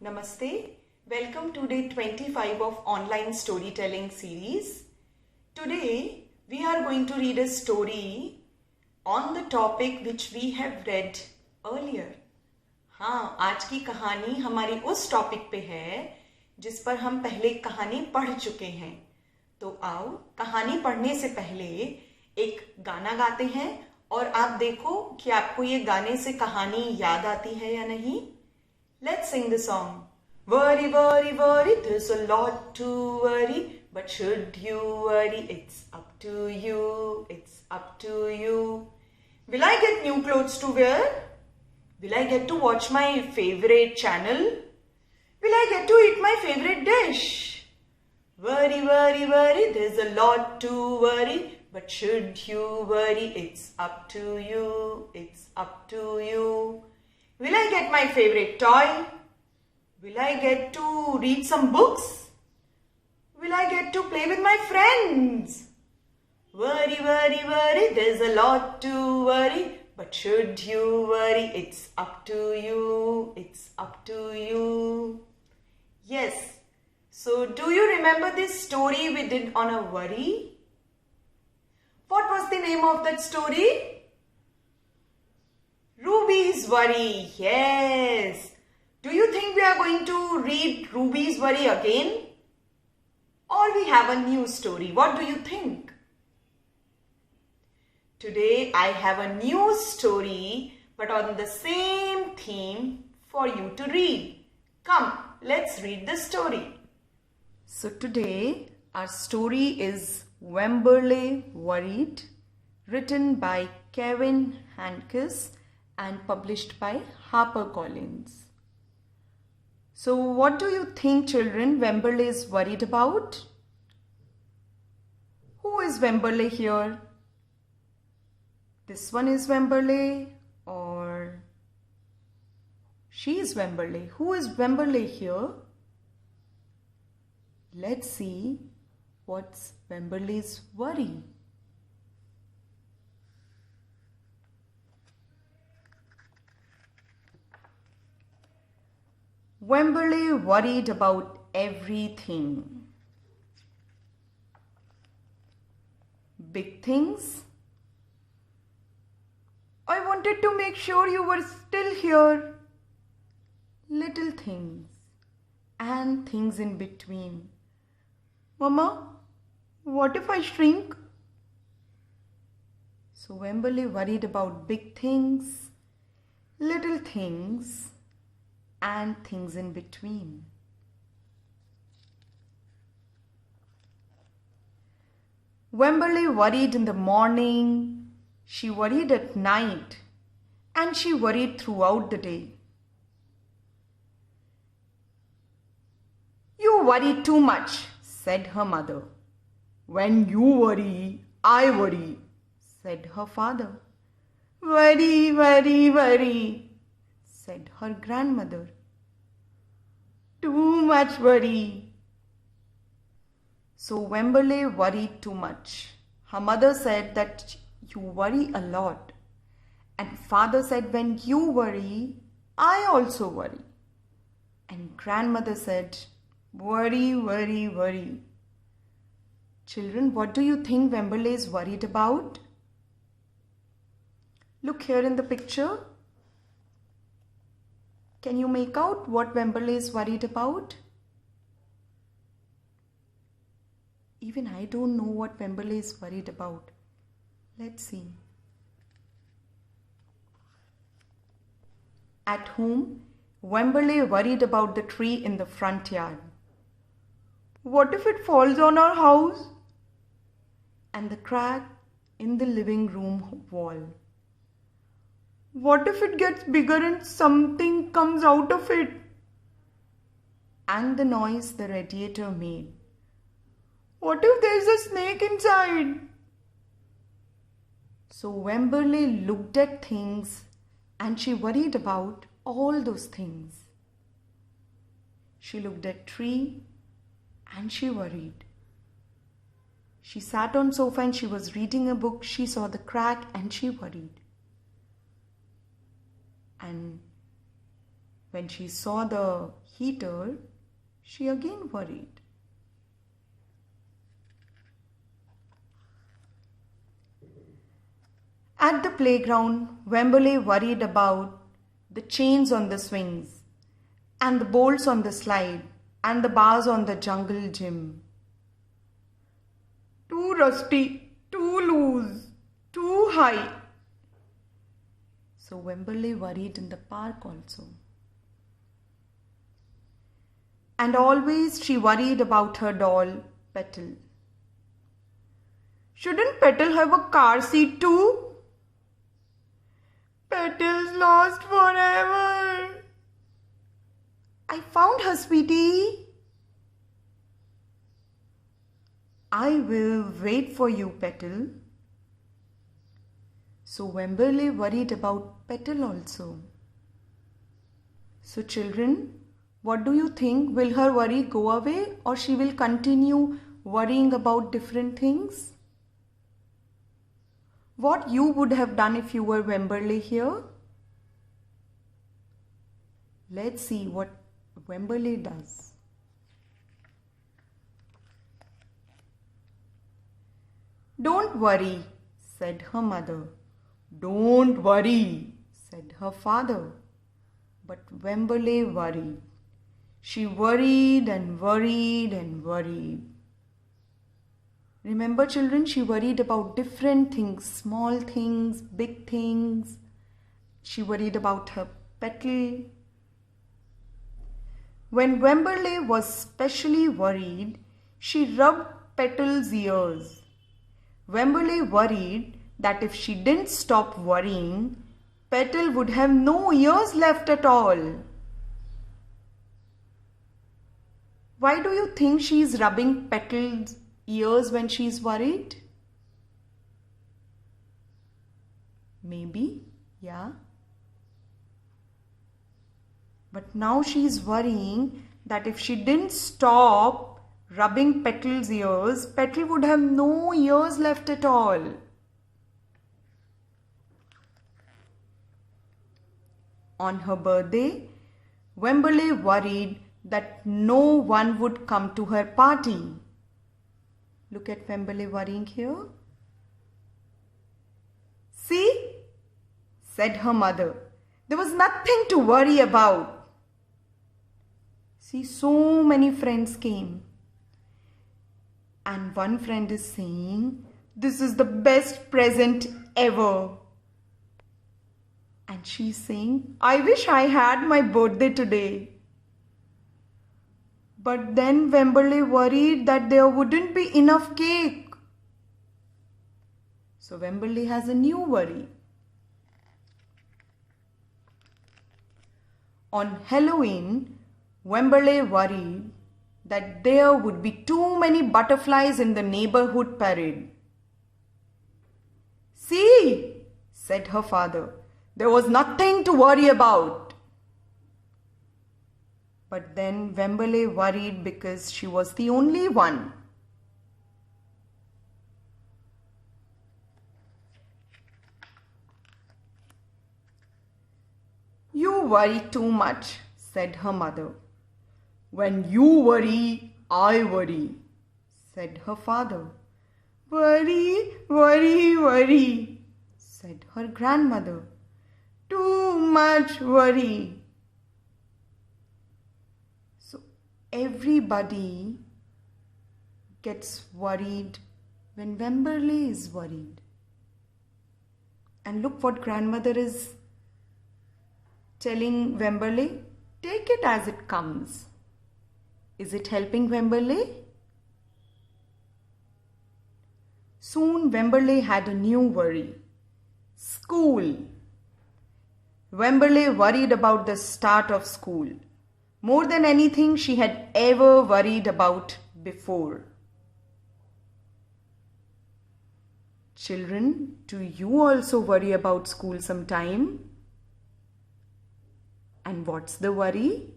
Namaste. Welcome to day 25 of online storytelling series. Today we are going to read a story on the topic which we have read earlier. हाँ, आज की कहानी हमारी उस topic पे है जिस पर हम पहले कहानी पढ़ चुके हैं. तो आओ कहानी पढ़ने से पहले एक गाना गाते हैं और आप देखो कि आपको ये गाने से कहानी याद आती है या नहीं. Let's sing the song. Worry, worry, worry, there's a lot to worry, but should you worry? It's up to you, it's up to you. Will I get new clothes to wear? Will I get to watch my favorite channel? Will I get to eat my favorite dish? Worry, worry, worry, there's a lot to worry, but should you worry? It's up to you, it's up to you. Will I get my favorite toy? Will I get to read some books? Will I get to play with my friends? Worry, worry, worry, there's a lot to worry, but should you worry? It's up to you, it's up to you. Yes, so do you remember this story we did on a worry? What was the name of that story? Ruby's Worry, yes. Do you think we are going to read Ruby's Worry again? Or we have a new story? What do you think? Today I have a new story but on the same theme for you to read. Come, let's read the story. So today our story is Wemberly Worried, written by Henkes and published by Harper. So what do you think, children, Wemberly is worried about? Who is Wemberly here? This one is Wemberly or she is Wemberly? Who is Wemberly here? Let's see what's Wemberly's worry. Wemberly worried about everything. Big things. I wanted to make sure you were still here. Little things and things in between. Mama, what if I shrink? So Wemberly worried about big things, little things, and things in between. Wemberly worried in the morning, she worried at night, and she worried throughout the day. You worry too much, said her mother. When you worry, I worry, said her father. Worry, worry, worry, said her grandmother. Too much worry. So Wemberly worried too much. Her mother said that you worry a lot. And father said, when you worry, I also worry. And grandmother said, worry, worry, worry. Children, what do you think Wemberly is worried about? Look here in the picture. Can you make out what Wemberly is worried about? Even I don't know what Wemberly is worried about. Let's see. At home, Wemberly worried about the tree in the front yard. What if it falls on our house? And the crack in the living room wall. What if it gets bigger and something comes out of it? And the noise the radiator made. What if there's a snake inside? So Wemberly looked at things and she worried about all those things. She looked at tree and she worried. She sat on sofa and she was reading a book. She saw the crack and she worried. And when she saw the heater, she again worried. At the playground, Wemberly worried about the chains on the swings, and the bolts on the slide, and the bars on the jungle gym. Too rusty, too loose, too high. So Wemberly worried in the park also. And always she worried about her doll, Petal. Shouldn't Petal have a car seat too? Petal's lost forever. I found her, sweetie. I will wait for you, Petal. So Wemberly worried about Petal also. So children, what do you think? Will her worry go away or she will continue worrying about different things? What you would have done if you were Wemberly here? Let's see what Wemberly does. Don't worry, said her mother. Don't worry, said her father. But Wemberly worried. She worried and worried and worried. Remember children, she worried about different things, small things, big things. She worried about her Petal. When Wemberly was specially worried, she rubbed Petal's ears. Wemberly worried that if she didn't stop worrying, Petal would have no ears left at all. Why do you think she is rubbing Petal's ears when she is worried? Maybe, yeah. But now she is worrying that if she didn't stop rubbing Petal's ears, Petal would have no ears left at all. On her birthday, Wemberly worried that no one would come to her party. Look at Wemberly worrying here. See, said her mother, there was nothing to worry about. See, so many friends came. And one friend is saying, this is the best present ever. And she's saying, I wish I had my birthday today. But then Wemberly worried that there wouldn't be enough cake. So Wemberly has a new worry. On Halloween, Wemberly worried that there would be too many butterflies in the neighborhood parade. See, said her father, there was nothing to worry about. But then Wemberly worried because she was the only one. You worry too much, said her mother. When you worry, I worry, said her father. Worry, worry, worry, said her grandmother. Too much worry. So everybody gets worried when Wemberly is worried. And look what grandmother is telling Wemberly. Take it as it comes. Is it helping Wemberly? Soon Wemberly had a new worry. School. Wemberly worried about the start of school. More than anything she had ever worried about before. Children, do you also worry about school sometime? And what's the worry?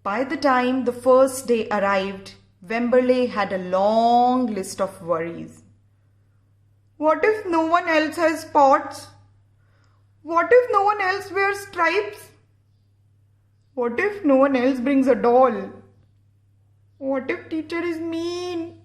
By the time the first day arrived, Wemberly had a long list of worries. What if no one else has spots? What if no one else wears stripes? What if no one else brings a doll? What if teacher is mean?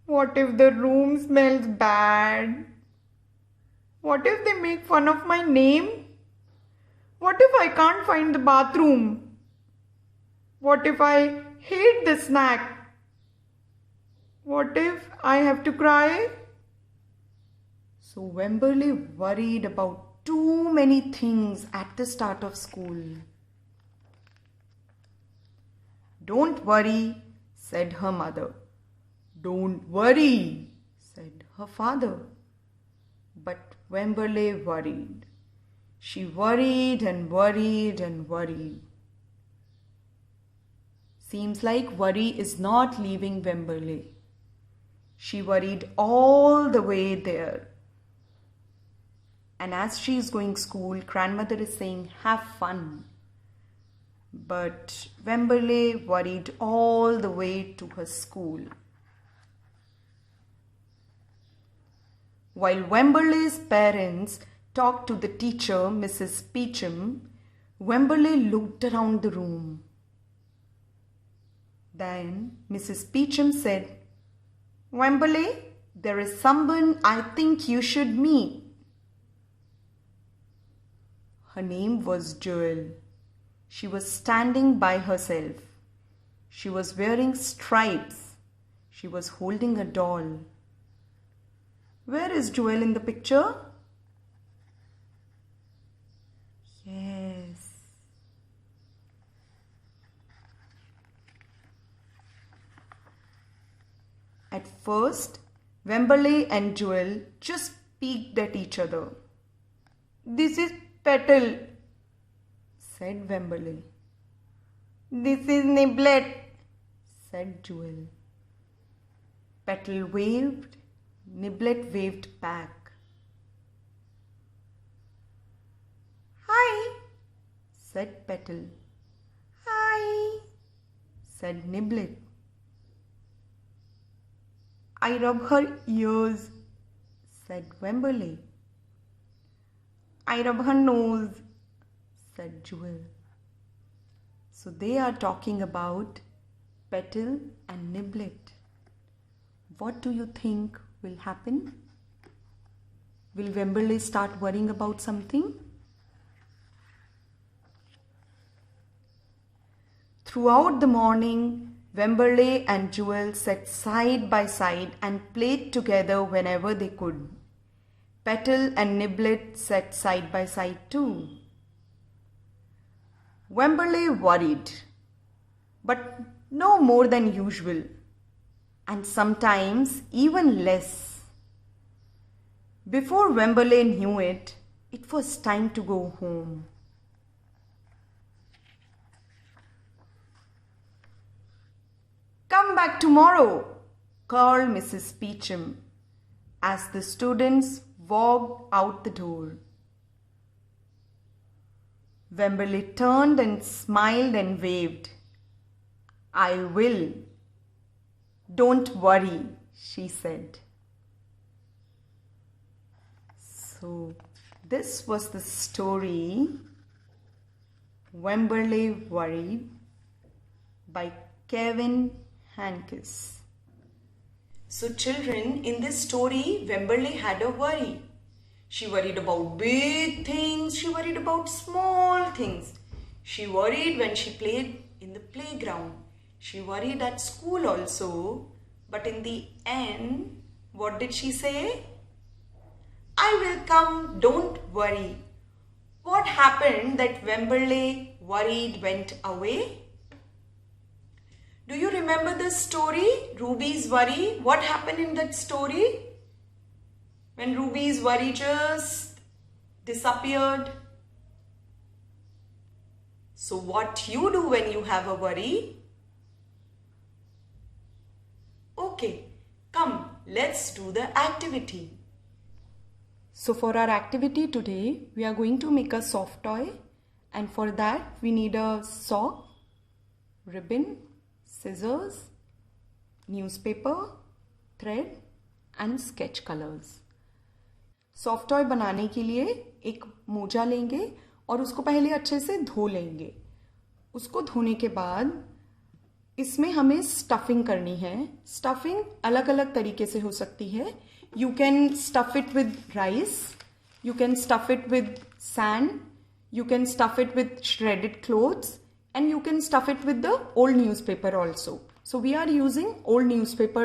What if the room smells bad? What if they make fun of my name? What if I can't find the bathroom? What if I hate the snack? What if I have to cry? So Wemberly worried about too many things at the start of school. "Don't worry," said her mother. "Don't worry," said her father. But Wemberly worried. She worried and worried and worried. Seems like worry is not leaving Wemberly. She worried all the way there. And as she is going school, grandmother is saying, "Have fun." But Wemberly worried all the way to her school. While Wemberly's parents talked to the teacher, Mrs. Peachum, Wemberly looked around the room. Then Mrs. Peachum said, "Wemberly, there is someone I think you should meet." Her name was Joel. She was standing by herself. She was wearing stripes. She was holding a doll. Where is Joel in the picture? Yes. At first, Wemberly and Joel just peeked at each other. "This is Petal," said Wemberly. "This is Niblet," said Joel. Petal waved. Niblet waved back. "Hi," said Petal. "Hi," said Niblet. "I rub her ears," said Wemberly. "I rub her nose," said Joel. So they are talking about Petal and Niblet. What do you think will happen? Will Wemberly start worrying about something? Throughout the morning, Wemberly and Joel sat side by side and played together whenever they could. Petal and Niblet sat side by side too. Wemberly worried, but no more than usual, and sometimes even less. Before Wemberly knew it, it was time to go home. "Come back tomorrow," called Mrs. Peachum as the students walked out the door. Wemberly turned and smiled and waved. "I will. Don't worry," she said. So this was the story Wemberly Worried by Kevin Henkes. So children, in this story, Wemberly had a worry. She worried about big things. She worried about small things. She worried when she played in the playground. She worried at school also. But in the end, what did she say? "I will come, don't worry." What happened that Wemberly worried went away? Do you remember the story, Ruby's worry? What happened in that story? When Ruby's worry just disappeared. So what you do when you have a worry? Okay, come, let's do the activity. So for our activity today, we are going to make a soft toy, and for that we need a sock, ribbon, scissors, newspaper, thread and sketch colors. Soft toy बनाने के लिए एक मोजा लेंगे और उसको पहले अच्छे से धो लेंगे. उसको धोने के बाद इसमें हमें स्टफिंग करनी है. स्टफिंग अलग अलग तरीके से हो सकती है. You can stuff it with rice, you can stuff it with sand, you can stuff it with shredded clothes, and you can stuff it with the old newspaper also. So we are using old newspaper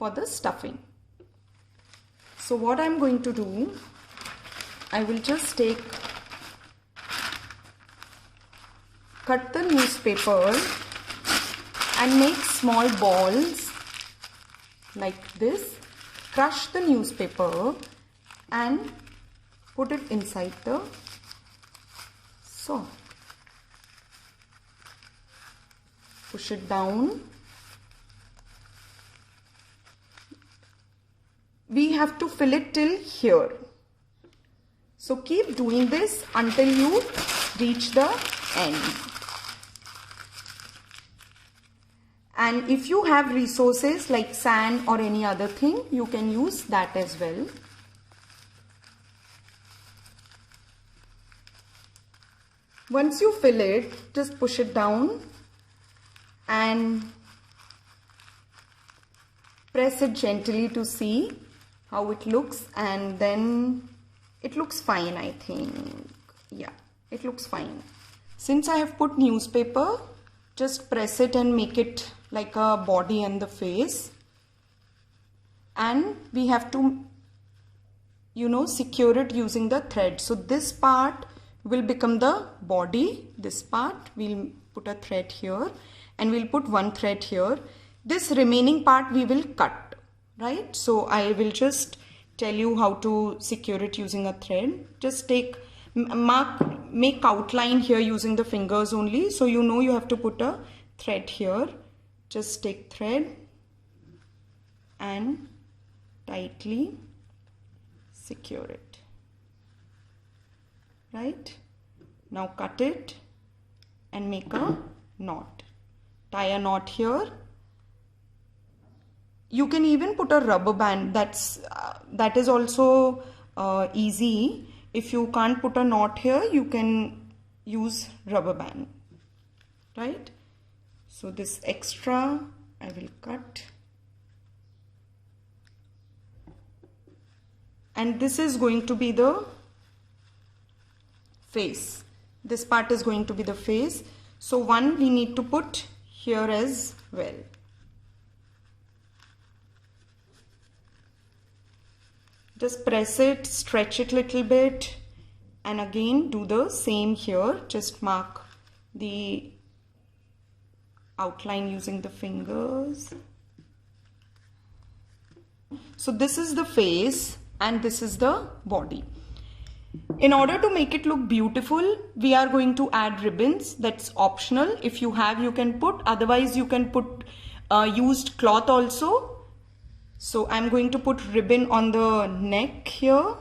for the stuffing. So what I'm going to do, I will just cut the newspaper and make small balls like this, crush the newspaper and put it inside the sock. Push it down. We have to fill it till here. So keep doing this until you reach the end. And if you have resources like sand or any other thing, you can use that as well. Once you fill it, just push it down and press it gently to see how it looks, and then it looks fine, I think. Yeah, it looks fine. Since I have put newspaper, just press it and make it like a body and the face. And we have to, secure it using the thread. So this part will become the body. This part we'll put a thread here and we'll put one thread here. This remaining part we will cut, right? So I will just tell you how to secure it using a thread. Just make outline here using the fingers only, so you know you have to put a thread here. Just take thread and tightly secure it. Right? Now cut it and make a knot. Tie a knot here. You can even put a rubber band. That is also easy. If you can't put a knot here, you can use rubber band. Right? So this extra I will cut. And this is going to be the face. This part is going to be the face. So one we need to put here as well. Just press it, stretch it little bit, and again do the same here. Just mark the outline using the fingers. So this is the face and this is the body. In order to make it look beautiful, we are going to add ribbons. That's optional. If you have, you can put. Otherwise, you can put used cloth also. So I'm going to put ribbon on the neck here.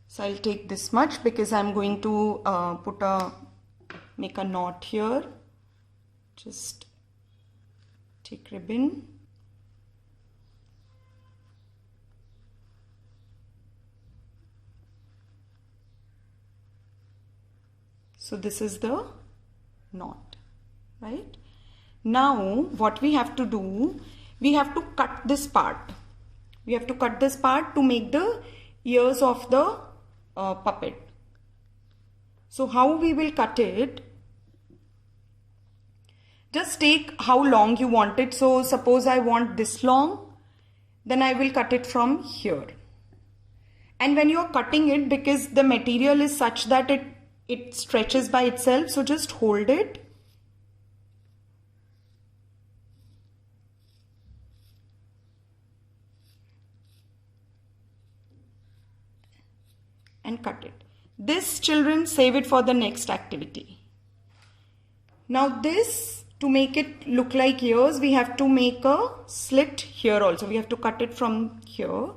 So I'll take this much because I'm going to make a knot here. Just take ribbon. So this is the knot, right? Now what we have to do, we have to cut this part. We have to cut this part to make the ears of the puppet. So how we will cut it? Just take how long you want it. So suppose I want this long, then I will cut it from here. And when you are cutting it, because the material is such that it stretches by itself, so just hold it. And cut it. This, children, save it for the next activity. Now this, to make it look like ears, we have to make a slit here also. We have to cut it from here.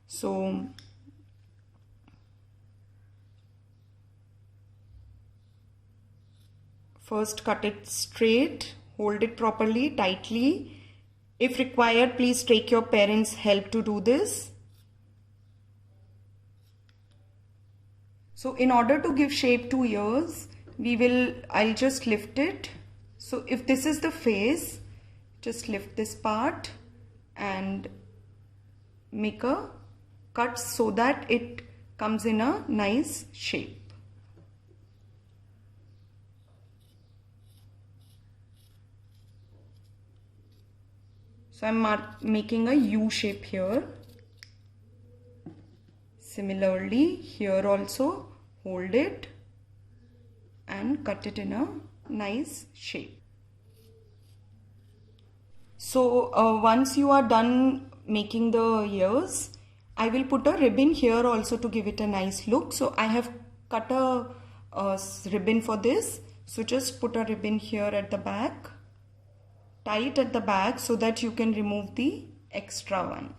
So first cut it straight, hold it properly, tightly, If required, please take your parents' help to do this. So in order to give shape to ears, I'll just lift it. So if this is the face, just lift this part and make a cut so that it comes in a nice shape. So I'm making a U shape here. Similarly, here also hold it and cut it in a nice shape. So once you are done making the ears, I will put a ribbon here also to give it a nice look. So I have cut a ribbon for this. So just put a ribbon here at the back, tie it at the back so that you can remove the extra one.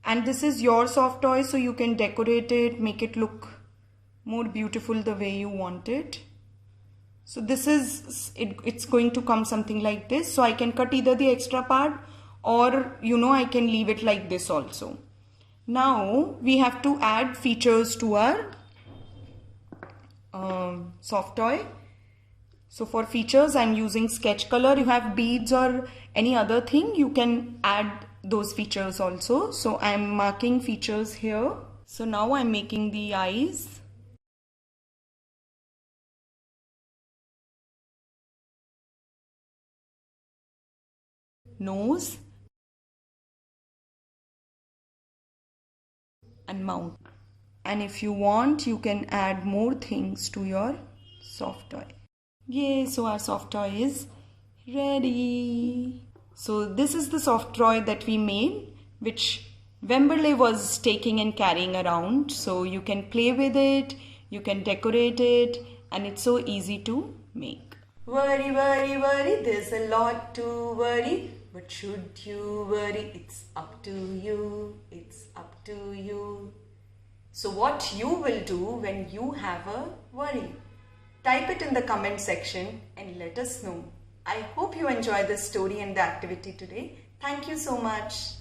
And this is your soft toy, so you can decorate it, make it look more beautiful the way you want it. So this is it's going to come something like this. So I can cut either the extra part or I can leave it like this also. Now we have to add features to our soft toy. So for features, I'm using sketch color. You have beads or any other thing, you can add those features also. So I'm marking features here. So now I'm making the eyes. Nose and mouth. And if you want, you can add more things to your soft toy. Yay, so our soft toy is ready. So this is the soft toy that we made, which Wemberly was taking and carrying around. So you can play with it, you can decorate it, and it's so easy to make. Worry, worry, worry, there's a lot to worry. But should you worry? It's up to you. It's up to you. So what you will do when you have a worry? Type it in the comment section and let us know. I hope you enjoy this story and the activity today. Thank you so much.